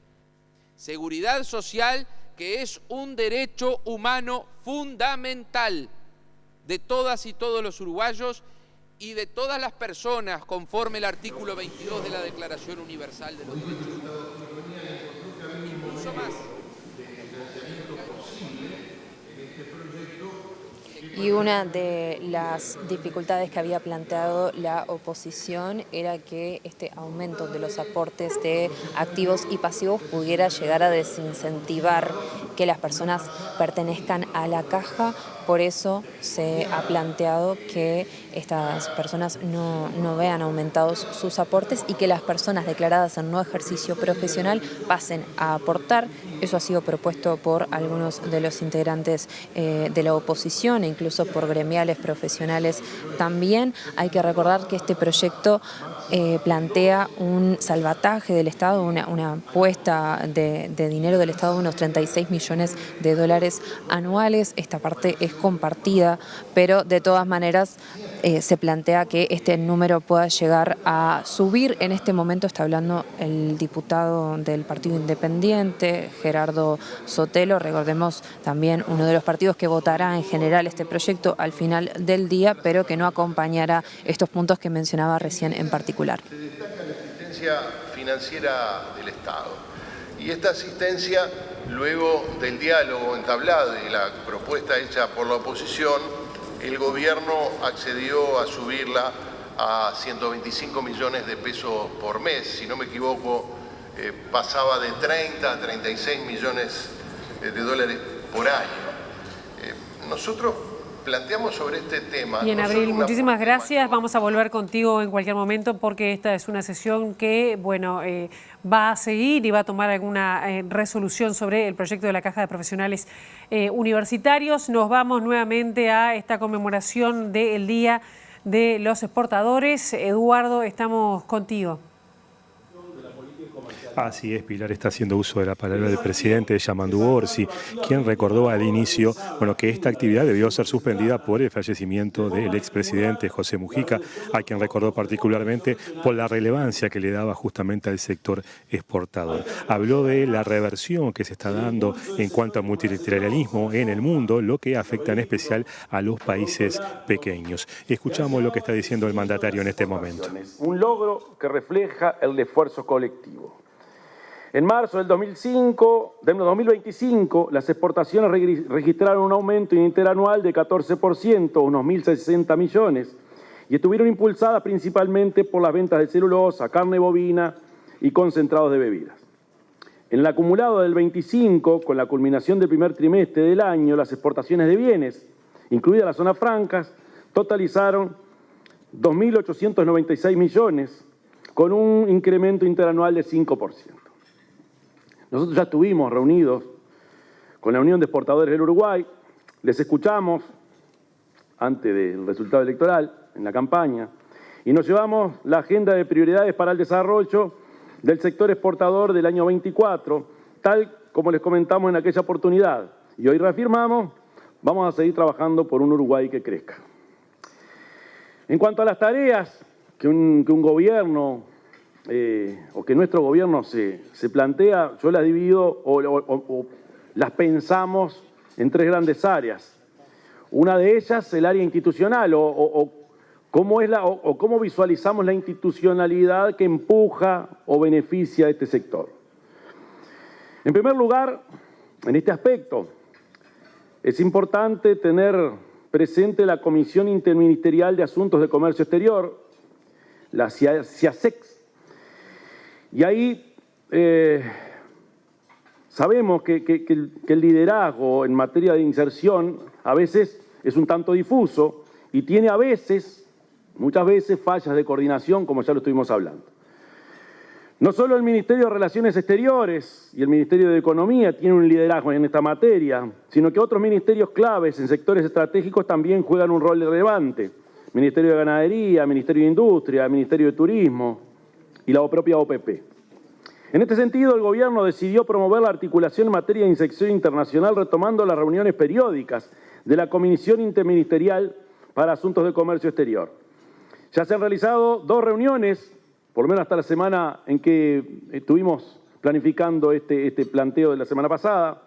Seguridad social que es un derecho humano fundamental de todas y todos los uruguayos y de todas las personas, conforme el artículo 22 de la Declaración Universal de los Derechos Humanos. Incluso más. Y una de las dificultades que había planteado la oposición era que este aumento de los aportes de activos y pasivos pudiera llegar a desincentivar que las personas pertenezcan a la Caja. Por eso se ha planteado que estas personas no vean aumentados sus aportes y que las personas declaradas en no ejercicio profesional pasen a aportar. Eso ha sido propuesto por algunos de los integrantes de la oposición e incluso por gremiales profesionales también. Hay que recordar que este proyecto plantea un salvataje del Estado, una apuesta de dinero del Estado de unos 36 millones de dólares anuales. Esta parte es compartida, pero de todas maneras se plantea que este número pueda llegar a subir. En este momento está hablando el diputado del Partido Independiente, Gerardo Sotelo, recordemos también uno de los partidos que votará en general este proyecto al final del día, pero que no acompañará estos puntos que mencionaba recién en particular. Se destaca la asistencia financiera del Estado. Y esta asistencia, luego del diálogo entablado y la propuesta hecha por la oposición, el gobierno accedió a subirla a 125 millones de pesos por mes. Si no me equivoco, pasaba de 30 a 36 millones de dólares por año. Nosotros planteamos sobre este tema. Bien, Abril, muchísimas gracias. Vamos a volver contigo en cualquier momento porque esta es una sesión que, bueno, va a seguir y va a tomar alguna resolución sobre el proyecto de la Caja de Profesionales Universitarios. Nos vamos nuevamente a esta conmemoración del Día de los Exportadores. Eduardo, estamos contigo. Así es, Pilar está haciendo uso de la palabra del presidente Yamandu Orsi, quien recordó al inicio que esta actividad debió ser suspendida por el fallecimiento del expresidente José Mujica, a quien recordó particularmente por la relevancia que le daba justamente al sector exportador. Habló de la reversión que se está dando en cuanto al multilateralismo en el mundo, lo que afecta en especial a los países pequeños. Escuchamos lo que está diciendo el mandatario en este momento. Un logro que refleja el esfuerzo colectivo. En marzo del 2025, las exportaciones registraron un aumento interanual de 14%, unos 1.060 millones, y estuvieron impulsadas principalmente por las ventas de celulosa, carne bovina y concentrados de bebidas. En el acumulado del 25, con la culminación del primer trimestre del año, las exportaciones de bienes, incluidas las zonas francas, totalizaron 2.896 millones, con un incremento interanual de 5%. Nosotros ya estuvimos reunidos con la Unión de Exportadores del Uruguay, les escuchamos antes del resultado electoral, en la campaña, y nos llevamos la agenda de prioridades para el desarrollo del sector exportador del año 24, tal como les comentamos en aquella oportunidad. Y hoy reafirmamos, vamos a seguir trabajando por un Uruguay que crezca. En cuanto a las tareas que un gobierno o que nuestro gobierno se plantea, yo las divido o las pensamos en tres grandes áreas. Una de ellas, el área institucional, cómo visualizamos la institucionalidad que empuja o beneficia a este sector. En primer lugar, en este aspecto, es importante tener presente la Comisión Interministerial de Asuntos de Comercio Exterior, la CIASEX. Y ahí sabemos que el liderazgo en materia de inserción a veces es un tanto difuso y tiene a veces, muchas veces, fallas de coordinación, como ya lo estuvimos hablando. No solo el Ministerio de Relaciones Exteriores y el Ministerio de Economía tienen un liderazgo en esta materia, sino que otros ministerios claves en sectores estratégicos también juegan un rol relevante. Ministerio de Ganadería, Ministerio de Industria, Ministerio de Turismo y la propia OPP. En este sentido, el Gobierno decidió promover la articulación en materia de inserción internacional retomando las reuniones periódicas de la Comisión Interministerial para Asuntos de Comercio Exterior. Ya se han realizado 2 reuniones, por lo menos hasta la semana en que estuvimos planificando este planteo de la semana pasada.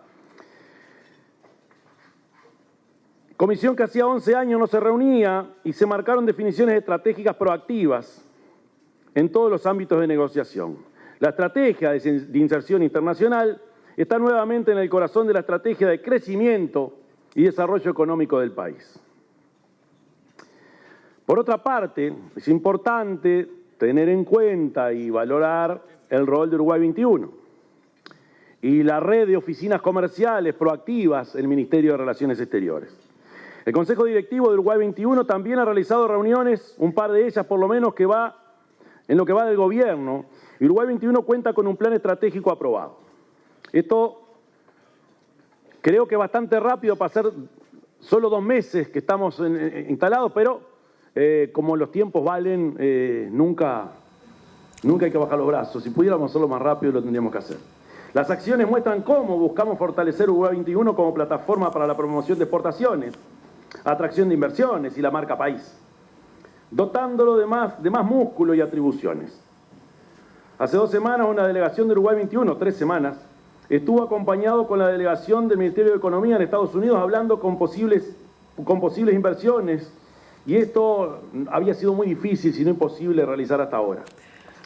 Comisión que hacía 11 años no se reunía y se marcaron definiciones estratégicas proactivas en todos los ámbitos de negociación. La estrategia de inserción internacional está nuevamente en el corazón de la estrategia de crecimiento y desarrollo económico del país. Por otra parte, es importante tener en cuenta y valorar el rol de Uruguay 21 y la red de oficinas comerciales proactivas en el Ministerio de Relaciones Exteriores. El Consejo Directivo de Uruguay 21 también ha realizado reuniones, un par de ellas por lo menos, en lo que va del gobierno. Uruguay 21 cuenta con un plan estratégico aprobado. Esto creo que es bastante rápido para ser solo 2 meses que estamos instalados, pero como los tiempos valen, nunca hay que bajar los brazos. Si pudiéramos hacerlo más rápido, lo tendríamos que hacer. Las acciones muestran cómo buscamos fortalecer Uruguay 21 como plataforma para la promoción de exportaciones, atracción de inversiones y la marca país, dotándolo de más músculo y atribuciones. Hace 2 semanas una delegación de Uruguay 21, 3 semanas, estuvo acompañado con la delegación del Ministerio de Economía en Estados Unidos hablando con posibles inversiones, y esto había sido muy difícil, si no imposible, realizar hasta ahora.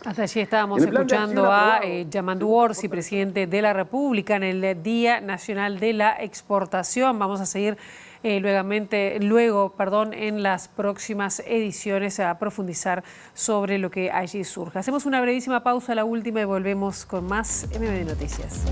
Hasta allí estábamos escuchando a Yamandu Orsi, presidente de la República, en el Día Nacional de la Exportación. Vamos a seguir luego, en las próximas ediciones a profundizar sobre lo que allí surja. Hacemos una brevísima pausa, la última, y volvemos con más MBD Noticias.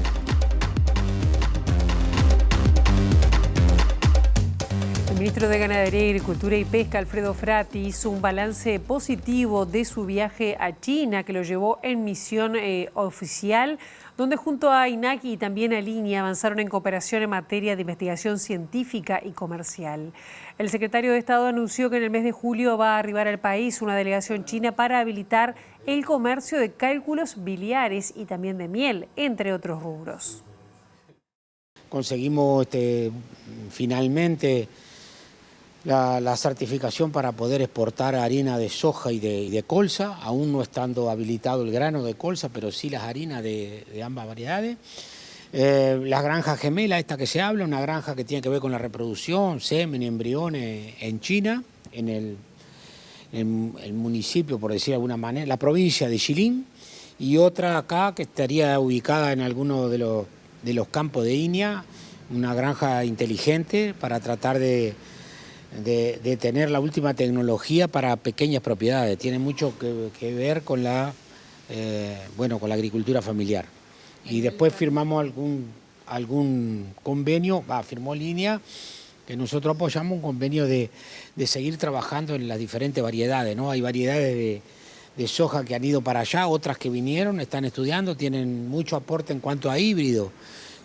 El ministro de Ganadería, Agricultura y Pesca, Alfredo Frati, hizo un balance positivo de su viaje a China, que lo llevó en misión oficial, donde junto a INACI y también a Línea avanzaron en cooperación en materia de investigación científica y comercial. El secretario de Estado anunció que en el mes de julio va a arribar al país una delegación china para habilitar el comercio de cálculos biliares y también de miel, entre otros rubros. Conseguimos finalmente la certificación para poder exportar harina de soja y de colza, aún no estando habilitado el grano de colza, pero sí las harinas de ambas variedades. La granja gemela, esta que se habla, una granja que tiene que ver con la reproducción, semen, embriones en China, en el municipio, por decir de alguna manera, la provincia de Jilin, y otra acá que estaría ubicada en alguno de los campos de Inia, una granja inteligente para tratar de tener la última tecnología para pequeñas propiedades. Tiene mucho que ver con la agricultura familiar. Y después firmamos algún convenio, firmó Línea, que nosotros apoyamos un convenio de seguir trabajando en las diferentes variedades, ¿no? Hay variedades de soja que han ido para allá, otras que vinieron, están estudiando, tienen mucho aporte en cuanto a híbrido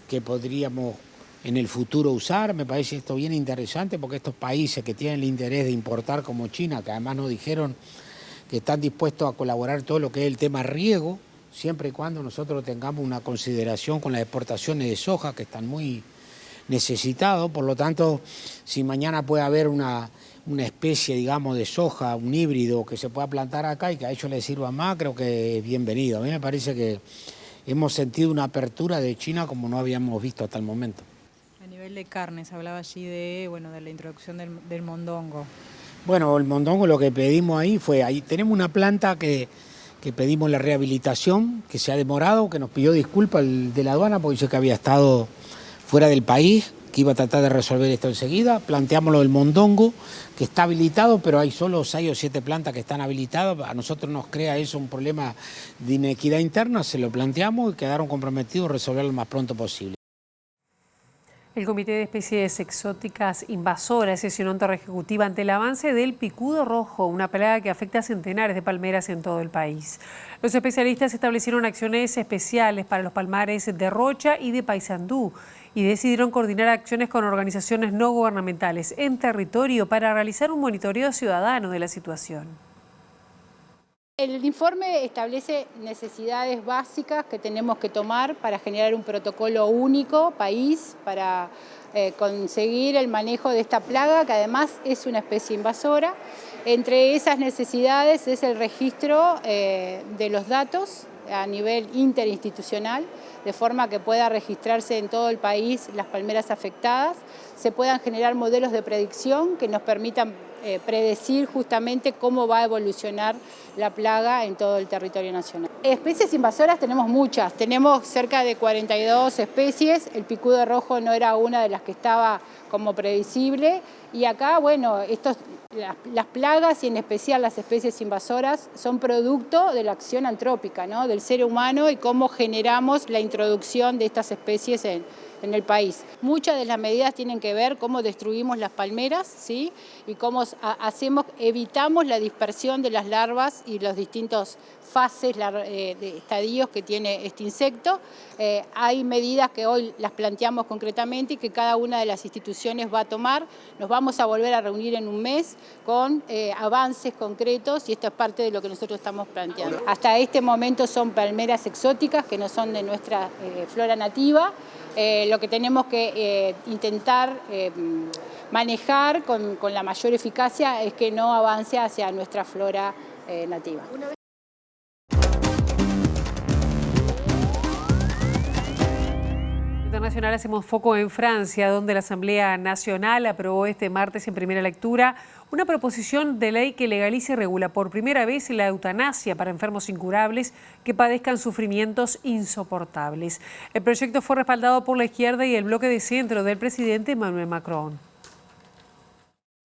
que podríamos en el futuro usar. Me parece esto bien interesante porque estos países que tienen el interés de importar como China, que además nos dijeron que están dispuestos a colaborar todo lo que es el tema riego, siempre y cuando nosotros tengamos una consideración con las exportaciones de soja, que están muy necesitados. Por lo tanto, si mañana puede haber una especie, digamos, de soja, un híbrido que se pueda plantar acá y que a ellos les sirva más, creo que es bienvenido. A mí me parece que hemos sentido una apertura de China como no habíamos visto hasta el momento. A nivel de carne, se hablaba allí de la introducción del mondongo. Bueno, el mondongo lo que pedimos ahí tenemos una planta que pedimos la rehabilitación, que se ha demorado, que nos pidió disculpas el de la aduana porque dice que había estado fuera del país, que iba a tratar de resolver esto enseguida. Planteamos lo del mondongo, que está habilitado, pero hay solo 6 o 7 plantas que están habilitadas. A nosotros nos crea eso un problema de inequidad interna, se lo planteamos y quedaron comprometidos a resolverlo lo más pronto posible. El Comité de Especies Exóticas Invasoras sesionó en Torre Ejecutiva ante el avance del picudo rojo, una plaga que afecta a centenares de palmeras en todo el país. Los especialistas establecieron acciones especiales para los palmares de Rocha y de Paysandú y decidieron coordinar acciones con organizaciones no gubernamentales en territorio para realizar un monitoreo ciudadano de la situación. El informe establece necesidades básicas que tenemos que tomar para generar un protocolo único, país, para conseguir el manejo de esta plaga, que además es una especie invasora. Entre esas necesidades es el registro de los datos a nivel interinstitucional, de forma que pueda registrarse en todo el país las palmeras afectadas, se puedan generar modelos de predicción que nos permitan predecir justamente cómo va a evolucionar la plaga en todo el territorio nacional. Especies invasoras tenemos muchas, tenemos cerca de 42 especies, el picudo rojo no era una de las que estaba como previsible y acá, bueno, las plagas y en especial las especies invasoras son producto de la acción antrópica, ¿no?, del ser humano y cómo generamos la introducción de estas especies en el país. Muchas de las medidas tienen que ver cómo destruimos las palmeras, ¿sí?, y cómo evitamos la dispersión de las larvas y los distintos fases de estadios que tiene este insecto. Hay medidas que hoy las planteamos concretamente y que cada una de las instituciones va a tomar. Nos vamos a volver a reunir en un mes con avances concretos y esto es parte de lo que nosotros estamos planteando. Hasta este momento son palmeras exóticas que no son de nuestra flora nativa. Lo que tenemos que intentar manejar con la mayor eficacia es que no avance hacia nuestra flora nativa. Internacional hacemos foco en Francia, donde la Asamblea Nacional aprobó este martes en primera lectura una proposición de ley que legaliza y regula por primera vez la eutanasia para enfermos incurables que padezcan sufrimientos insoportables. El proyecto fue respaldado por la izquierda y el bloque de centro del presidente Emmanuel Macron.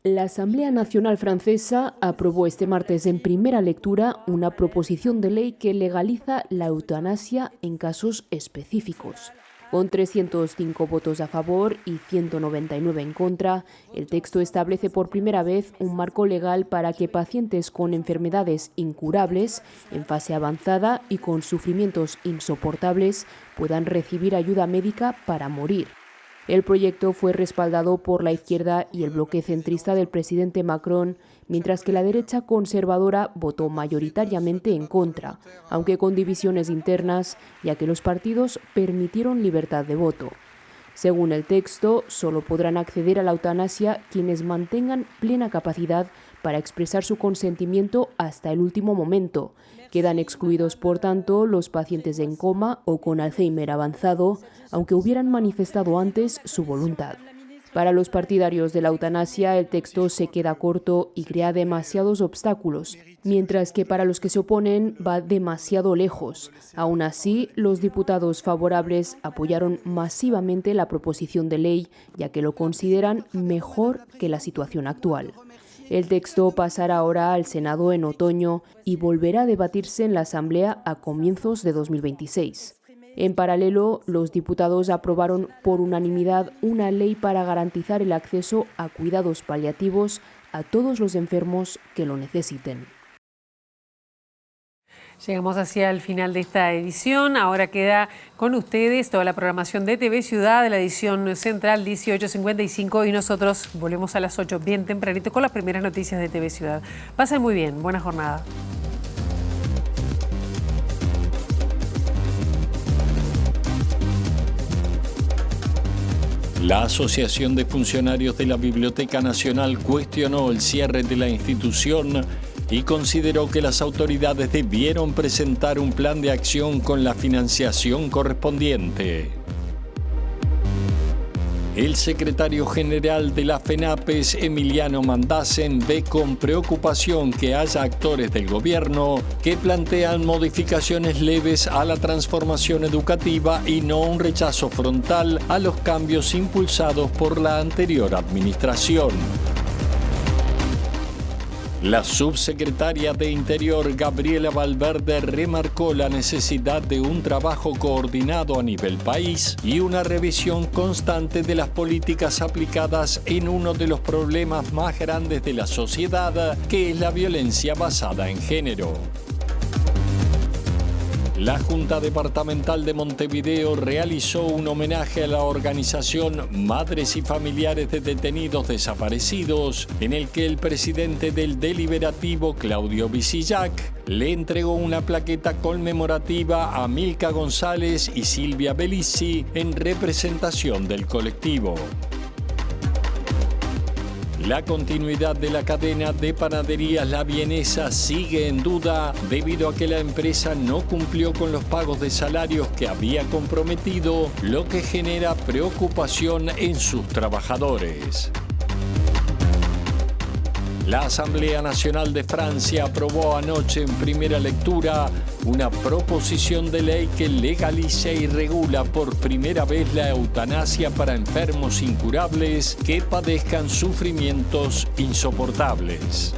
La Asamblea Nacional Francesa aprobó este martes en primera lectura una proposición de ley que legaliza la eutanasia en casos específicos. Con 305 votos a favor y 199 en contra, el texto establece por primera vez un marco legal para que pacientes con enfermedades incurables, en fase avanzada y con sufrimientos insoportables puedan recibir ayuda médica para morir. El proyecto fue respaldado por la izquierda y el bloque centrista del presidente Macron, mientras que la derecha conservadora votó mayoritariamente en contra, aunque con divisiones internas, ya que los partidos permitieron libertad de voto. Según el texto, solo podrán acceder a la eutanasia quienes mantengan plena capacidad para expresar su consentimiento hasta el último momento. Quedan excluidos, por tanto, los pacientes en coma o con Alzheimer avanzado, aunque hubieran manifestado antes su voluntad. Para los partidarios de la eutanasia, el texto se queda corto y crea demasiados obstáculos, mientras que para los que se oponen va demasiado lejos. Aún así, los diputados favorables apoyaron masivamente la proposición de ley, ya que lo consideran mejor que la situación actual. El texto pasará ahora al Senado en otoño y volverá a debatirse en la Asamblea a comienzos de 2026. En paralelo, los diputados aprobaron por unanimidad una ley para garantizar el acceso a cuidados paliativos a todos los enfermos que lo necesiten. Llegamos hacia el final de esta edición. Ahora queda con ustedes toda la programación de TV Ciudad, de la edición central 18:55 y nosotros volvemos a las 8 bien tempranito con las primeras noticias de TV Ciudad. Pasen muy bien. Buena jornada. La Asociación de Funcionarios de la Biblioteca Nacional cuestionó el cierre de la institución y consideró que las autoridades debieron presentar un plan de acción con la financiación correspondiente. El secretario general de la FENAPES, Emiliano Mandasen, ve con preocupación que haya actores del gobierno que plantean modificaciones leves a la transformación educativa y no un rechazo frontal a los cambios impulsados por la anterior administración. La subsecretaria de Interior, Gabriela Valverde, remarcó la necesidad de un trabajo coordinado a nivel país y una revisión constante de las políticas aplicadas en uno de los problemas más grandes de la sociedad, que es la violencia basada en género. La Junta Departamental de Montevideo realizó un homenaje a la organización Madres y Familiares de Detenidos Desaparecidos, en el que el presidente del deliberativo, Claudio Visillac, le entregó una plaqueta conmemorativa a Milka González y Silvia Belisi en representación del colectivo. La continuidad de la cadena de panaderías La Vienesa sigue en duda debido a que la empresa no cumplió con los pagos de salarios que había comprometido, lo que genera preocupación en sus trabajadores. La Asamblea Nacional de Francia aprobó anoche en primera lectura una proposición de ley que legaliza y regula por primera vez la eutanasia para enfermos incurables que padezcan sufrimientos insoportables.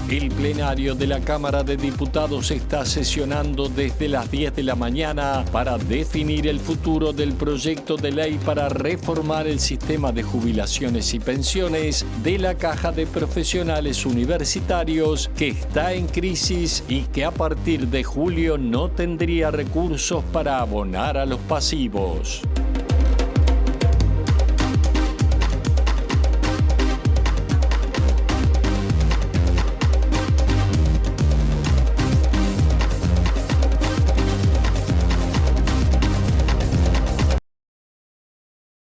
El plenario de la Cámara de Diputados está sesionando desde las 10 de la mañana para definir el futuro del proyecto de ley para reformar el sistema de jubilaciones y pensiones de la Caja de Profesionales Universitarios, que está en crisis y que a partir de julio no tendría recursos para abonar a los pasivos.